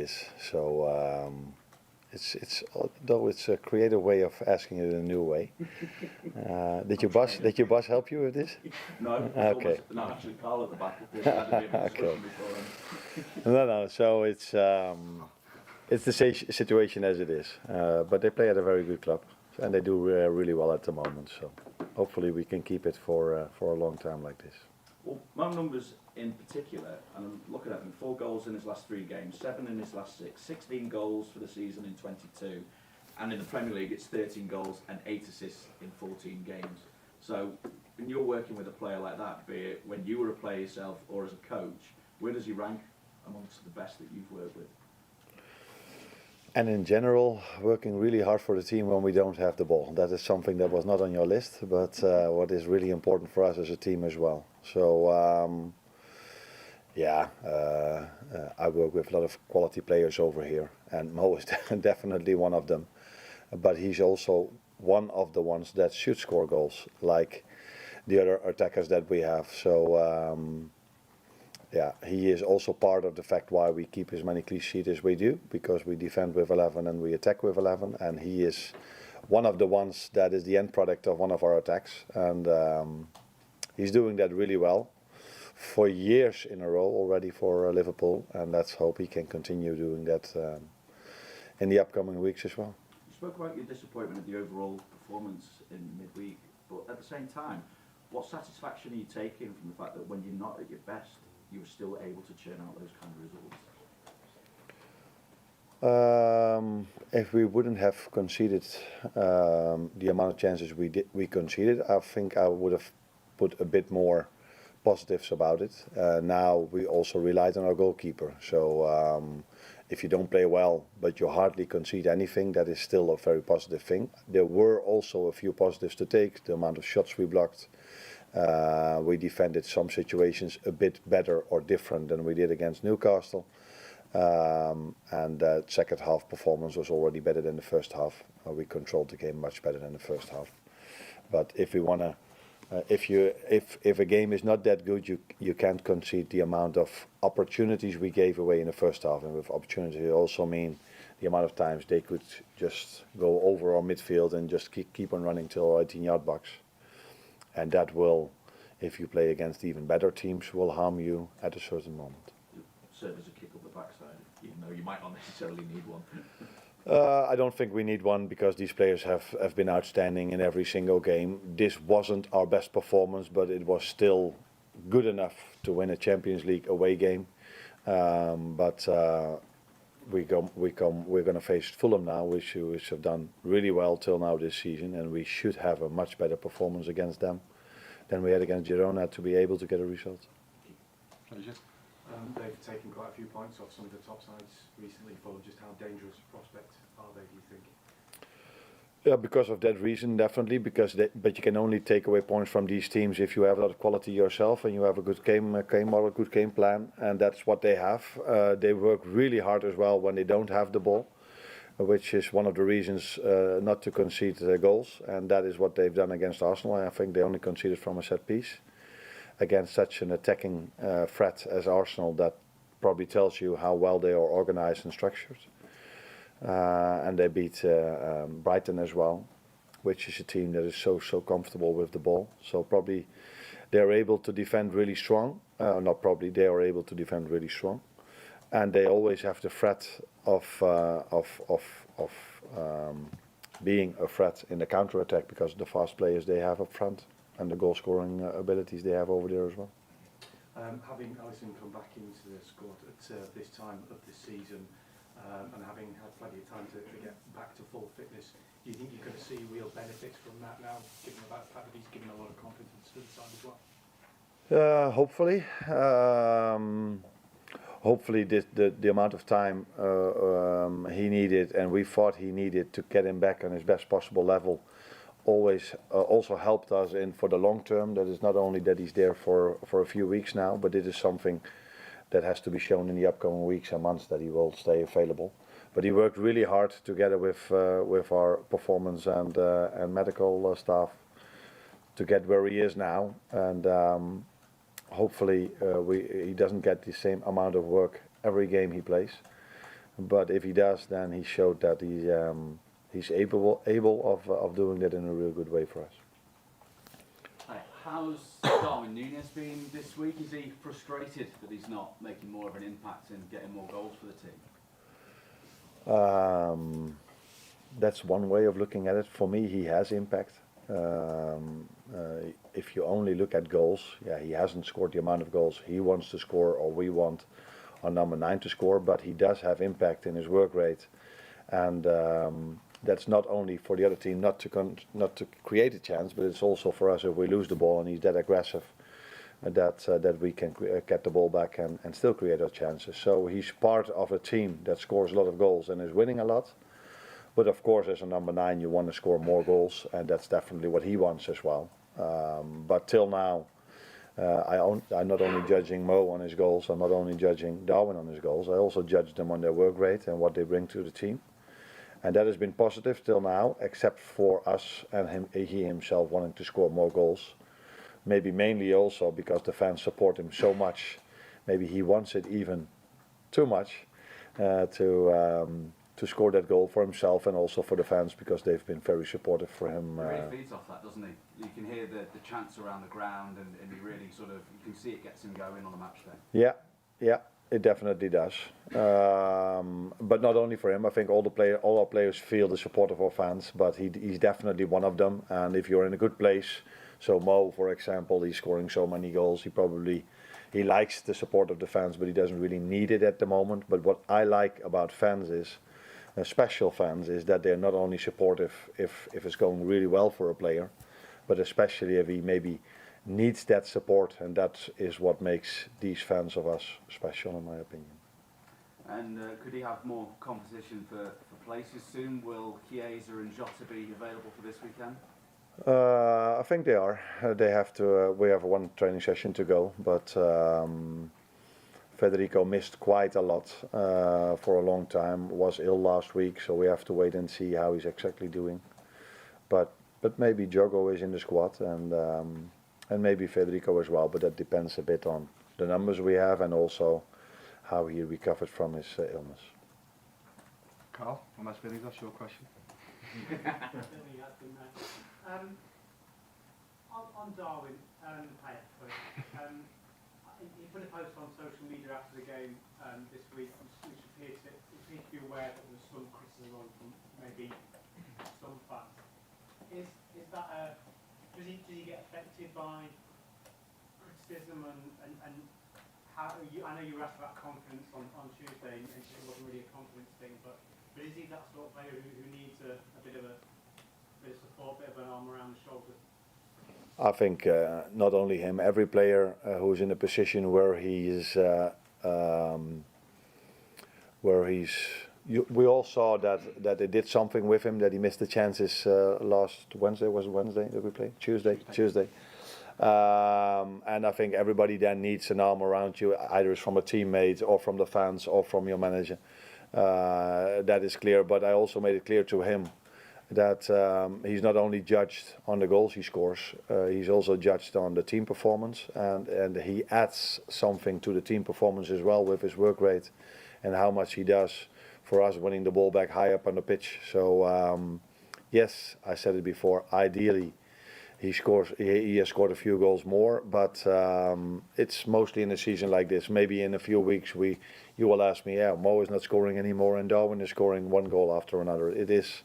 is. So it's a creative way of asking it in a new way. Did your boss help you with this? No, Okay. no, actually Carl at the back. Okay. No. So it's the situation as it is. But they play at a very good club, and they do really well at the moment. So hopefully we can keep it for a long time like this. Well, my numbers in particular, and I'm looking at them, 4 goals in his last 3 games, 7 in his last 6, 16 goals for the season in 22, and in the Premier League it's 13 goals and 8 assists in 14 games. So when you're working with a player like that, be it when you were a player yourself or as a coach, where does he rank amongst the best that you've worked with? And in general, working really hard for the team when we don't have the ball. That is something that was not on your list, but what is really important for us as a team as well. So, I work with a lot of quality players over here, and Mo is definitely one of them. But he's also one of the ones that should score goals, like the other attackers that we have. So, he is also part of the fact why we keep as many clean sheets as we do, because we defend with 11 and we attack with 11, and he is one of the ones that is the end product of one of our attacks, and he's doing that really well for years in a row already for Liverpool, and let's hope he can continue doing that in the upcoming weeks as well. You spoke about your disappointment of the overall performance in midweek, but at the same time, what satisfaction are you taking from the fact that when you're not at your best, you were still able to churn out those kind of results? If we wouldn't have conceded the amount of chances we conceded, I think I would have put a bit more positives about it. Now we also relied on our goalkeeper. So if you don't play well, but you hardly concede anything, that is still a very positive thing. There were also a few positives to take. The amount of shots we blocked. We defended some situations a bit better or different than we did against Newcastle. And the second half performance was already better than the first half. We controlled the game much better than the first half. But if we wanna, if a game is not that good, you can't concede the amount of opportunities we gave away in the first half. And with opportunity, I also mean the amount of times they could just go over our midfield and just keep on running till our 18-yard box. And that will, if you play against even better teams, will harm you at a certain moment. Serve as a kick up the backside, even though you might not necessarily need one. I don't think we need one, because these players have been outstanding in every single game. This wasn't our best performance, but it was still good enough to win a Champions League away game. But we're going to face Fulham now, which have done really well till now this season, and we should have a much better performance against them than we had against Girona to be able to get a result. Pleasure. They've taken quite a few points off some of the top sides recently. For just how dangerous a prospect are they, do you think? Yeah, because of that reason, definitely. But you can only take away points from these teams if you have a lot of quality yourself and you have a good game model, good game plan, and that's what they have. They work really hard as well when they don't have the ball, which is one of the reasons not to concede goals, and that is what they've done against Arsenal. I think they only conceded from a set piece against such an attacking threat as Arsenal. That probably tells you how well they are organized and structured. And they beat Brighton as well, which is a team that is so comfortable with the ball. So probably they are able to defend really strong. Not probably, they are able to defend really strong, and they always have the threat of being a threat in the counter attack because of the fast players they have up front and the goal scoring abilities they have over there as well. Having Alisson come back into the squad at this time of the season, and having had plenty of time to get back to full fitness, do you think you're going to see real benefits from that now, given the fact that he's given a lot of confidence to the side as well? Hopefully. Hopefully the amount of time he needed and we thought he needed to get him back on his best possible level always also helped us in for the long term. That is not only that he's there for a few weeks now, but it is something that has to be shown in the upcoming weeks and months that he will stay available. But he worked really hard together with our performance and medical staff to get where he is now, and hopefully he doesn't get the same amount of work every game he plays, But if he does, then he showed that he's able of doing that in a real good way for us. How's Darwin Núñez been this week? Is he frustrated that he's not making more of an impact and getting more goals for the team? That's one way of looking at it. For me, he has impact. If you only look at goals, yeah, he hasn't scored the amount of goals he wants to score, or we want our number 9 to score, but he does have impact in his work rate, and that's not only for the other team not to create a chance, but it's also for us if we lose the ball and he's that aggressive that we can get the ball back and still create our chances. So he's part of a team that scores a lot of goals and is winning a lot. But of course, as a number 9, you want to score more goals, and that's definitely what he wants as well. But till now, I'm not only judging Mo on his goals, I'm not only judging Darwin on his goals, I also judge them on their work rate and what they bring to the team. And that has been positive till now, except for us and he himself wanting to score more goals. Maybe mainly also because the fans support him so much. Maybe he wants it even too much to score that goal for himself and also for the fans, because they've been very supportive for him. He really feeds off that, doesn't he? You can hear the chants around the ground, and he really you can see it gets him going on a match day. Yeah, it definitely does. But not only for him, I think all our players feel the support of our fans, but he's definitely one of them. And if you're in a good place, so Mo, for example, he's scoring so many goals, he likes the support of the fans, but he doesn't really need it at the moment. But what I like about fans is, special fans, is that they're not only supportive if it's going really well for a player, but especially if he maybe needs that support, and that is what makes these fans of us special, in my opinion. And could he have more competition for places soon? Will Chiesa and Jota be available for this weekend? I think they are. They have to. We have one training session to go, but Federico missed quite a lot for a long time. Was ill last week, so we have to wait and see how he's exactly doing. But maybe Jogo is in the squad, and maybe Federico as well. But that depends a bit on the numbers we have and also how he recovered from his illness. Carl, on Match Feelings, that's your question. On Darwin, he put a post on social media after the game this week, which appears to be aware that there was some criticism from maybe some fans. Is that does he get affected by criticism and how I know you were asked about confidence on Tuesday, and it wasn't really a confidence thing, but is he that sort of player who needs a bit of support, bit of an arm around the shoulder? I think not only him, every player who's in a position where we all saw that they did something with him, that he missed the chances last Wednesday. Was it Wednesday that we played? Tuesday. And I think everybody then needs an arm around you, either it's from a teammate or from the fans or from your manager. That is clear, but I also made it clear to him that he's not only judged on the goals he scores, he's also judged on the team performance, and he adds something to the team performance as well with his work rate and how much he does for us winning the ball back high up on the pitch. So yes, I said it before, ideally he has scored a few goals more, but it's mostly in a season like this. Maybe in a few weeks you will ask me, yeah, Mo is not scoring anymore and Darwin is scoring one goal after another. It is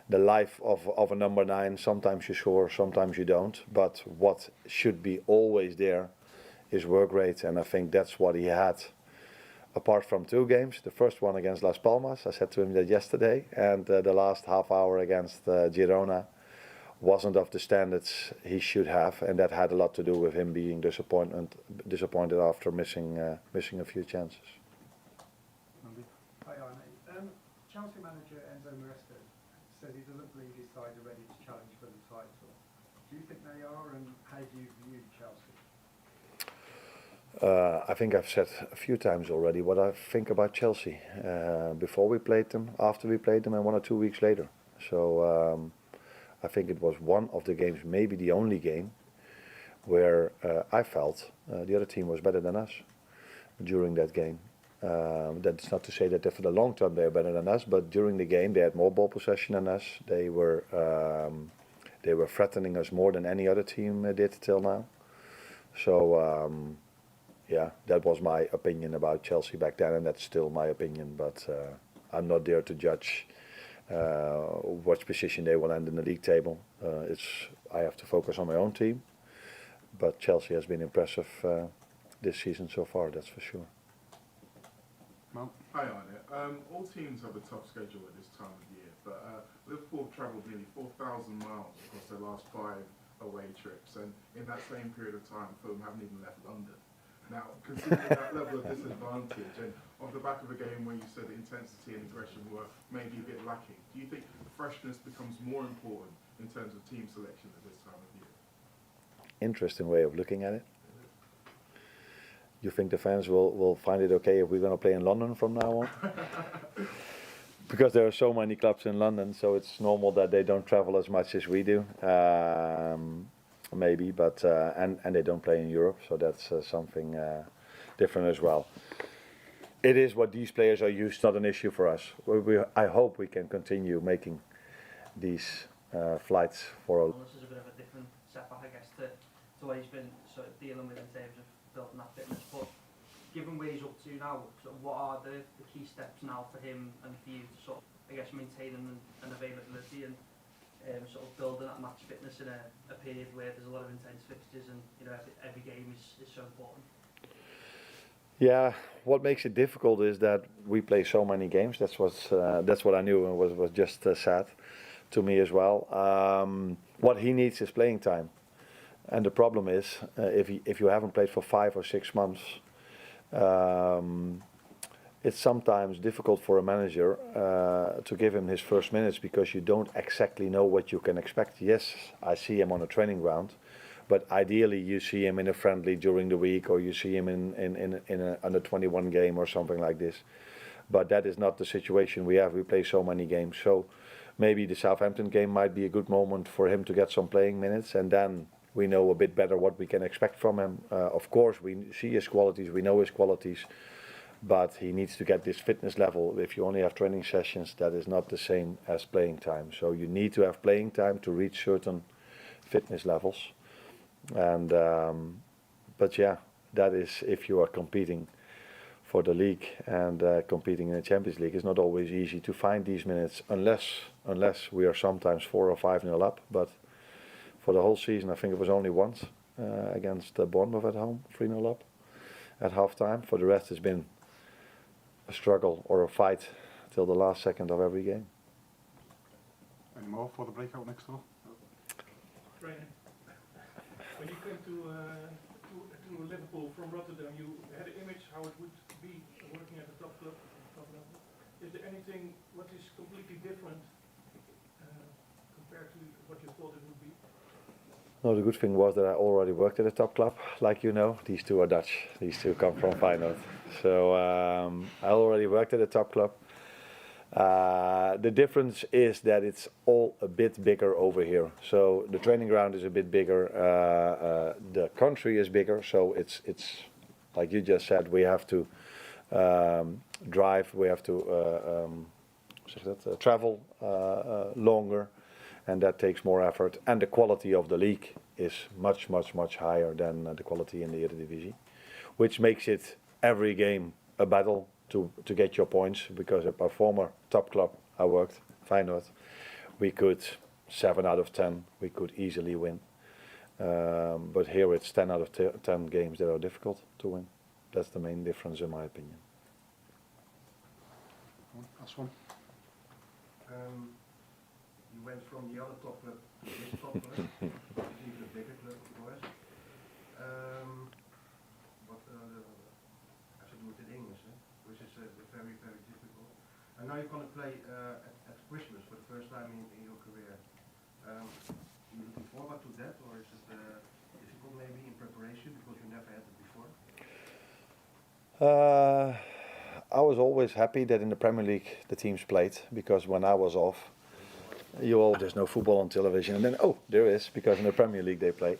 the life of a number 9. Sometimes you score, sometimes you don't. But what should be always there is work rate, and I think that's what he had. Apart from 2 games, the first one against Las Palmas, I said to him that yesterday, and the last half hour against Girona wasn't of the standards he should have, and that had a lot to do with him being disappointed after missing a few chances. Hi Arne. Chelsea manager Enzo Moresto says he doesn't believe his side are ready to challenge for the title. Do you think they are, and how do you view Chelsea? I think I've said a few times already what I think about Chelsea before we played them, after we played them, and 1 or 2 weeks later. So I think it was one of the games, maybe the only game, where I felt the other team was better than us during that game. That's not to say that for the long term they are better than us, but during the game they had more ball possession than us. They were threatening us more than any other team did till now. So yeah, that was my opinion about Chelsea back then, and that's still my opinion. But I'm not there to judge what position they will end in the league table. I have to focus on my own team. But Chelsea has been impressive this season so far, that's for sure. Hi Arne. All teams have a tough schedule at this time of year, but Liverpool have travelled nearly 4,000 miles across their last 5 away trips, and in that same period of time, Fulham haven't even left London. Now, considering that level of disadvantage, and off the back of a game where you said the intensity and aggression were maybe a bit lacking, do you think freshness becomes more important in terms of team selection at this time of year? Interesting way of looking at it. You think the fans will find it okay if we're going to play in London from now on? Because there are so many clubs in London, so it's normal that they don't travel as much as we do. Maybe, but and they don't play in Europe, so that's something different as well. It is what these players are used, not an issue for us. I hope we can continue making these flights for. This is a bit of a different setback, I guess, to what he's been sort of dealing with in terms of building that fitness. But given where he's up to now, sort of what are the key steps now for him and for you to sort of, I guess, maintaining an availability and sort of building that match fitness in a period where there's a lot of intense fixtures and every game is so important? Yeah, what makes it difficult is that we play so many games. That's what I knew and was just sad to me as well. What he needs is playing time, and the problem is if you haven't played for 5 or 6 months, it's sometimes difficult for a manager to give him his first minutes because you don't exactly know what you can expect. Yes, I see him on a training ground, but ideally you see him in a friendly during the week, or you see him in an under-21 game or something like this. But that is not the situation we have. We play so many games. So maybe the Southampton game might be a good moment for him to get some playing minutes, and then we know a bit better what we can expect from him. Of course, we see his qualities, we know his qualities, but he needs to get this fitness level. If you only have training sessions, that is not the same as playing time. So you need to have playing time to reach certain fitness levels. And but yeah, that is if you are competing for the league and competing in the Champions League. It's not always easy to find these minutes unless we are sometimes 4 or 5-0 up. But for the whole season, I think it was only once against Bournemouth at home, 3-0 up at half-time. For the rest, it's been a struggle or a fight till the last second of every game. Any more for the breakout next door? Training. When you came to Liverpool from Rotterdam, you had an image how it would be working at a top club. Is there anything what is completely different compared to what you thought it would be? No, the good thing was that I already worked at a top club, like you know. These two are Dutch. These two come from Feyenoord. So I already worked at a top club. The difference is that it's all a bit bigger over here. So the training ground is a bit bigger. The country is bigger. So it's like you just said. We have to drive. We have to travel longer. And that takes more effort, and the quality of the league is much higher than the quality in the Eredivisie, which makes it every game a battle to get your points. Because at my former top club I worked, Feyenoord, we could 7 out of 10 we could easily win, but here it's 10 out of 10 games that are difficult to win. That's the main difference in my opinion. Last one. You went from the other top club to this top club, even a bigger club of course. But have to do it in English, which is very difficult. And now you're going to play at Christmas for the first time in your career. Are you looking forward to that, or is it difficult maybe in preparation because you never had it before? I was always happy that in the Premier League the teams played, because when I was off, there's no football on television, and then there is, because in the Premier League they play.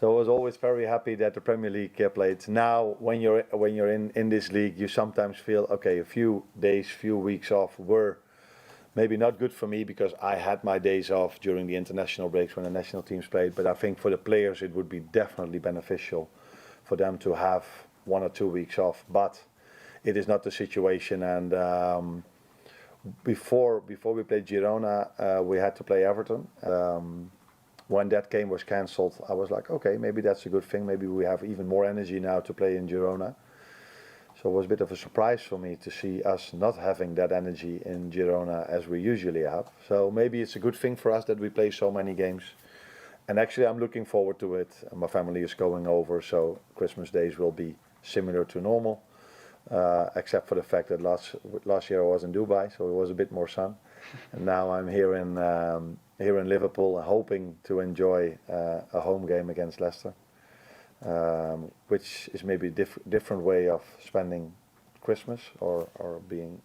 So So I was always very happy that the Premier League played. Now, when you're in this league, you sometimes feel okay. A few days, few weeks off were maybe not good for me because I had my days off during the international breaks when the national teams played. But I think for the players, it would be definitely beneficial for them to have 1 or 2 weeks off. But it is not the situation. And before we played Girona, we had to play Everton. When that game was cancelled, I was like, okay, maybe that's a good thing. Maybe we have even more energy now to play in Girona. So it was a bit of a surprise for me to see us not having that energy in Girona as we usually have. So maybe it's a good thing for us that we play so many games. And actually, I'm looking forward to it. My family is going over, so Christmas days will be similar to normal, except for the fact that last year I was in Dubai, so it was a bit more sun. And now I'm here in Liverpool, hoping to enjoy a home game against Leicester, which is maybe a different way of spending Christmas or being,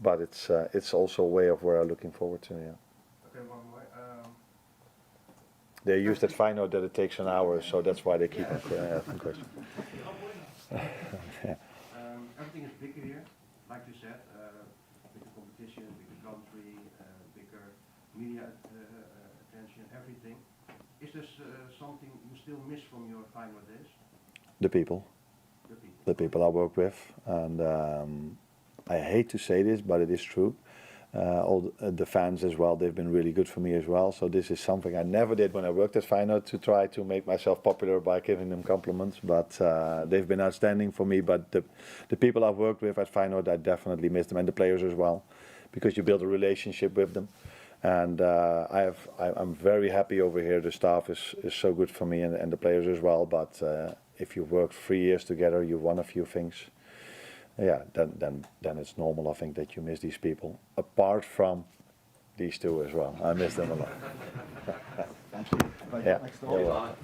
but it's also a way of where I'm looking forward to. Yeah. Okay, one more. They used at Feyenoord that it takes an hour, so that's why they keep asking questions. Everything is bigger here, like you said, bigger competition, bigger country, bigger media attention, everything. Is there something you still miss from your Feyenoord days? The people. The people I work with, and I hate to say this, but it is true. All the fans as well, they've been really good for me as well. So this is something I never did when I worked at Feyenoord, to try to make myself popular by giving them compliments. But they've been outstanding for me. But the people I've worked with at Feyenoord, I definitely miss them, and the players as well, because you build a relationship with them. And I'm very happy over here. The staff is so good for me, and the players as well. But if you've worked 3 years together, you've won a few things. Yeah, then it's normal, I think, that you miss these people. Apart from these two as well, I miss them a lot. Thank you. Yeah, Next you're door. welcome.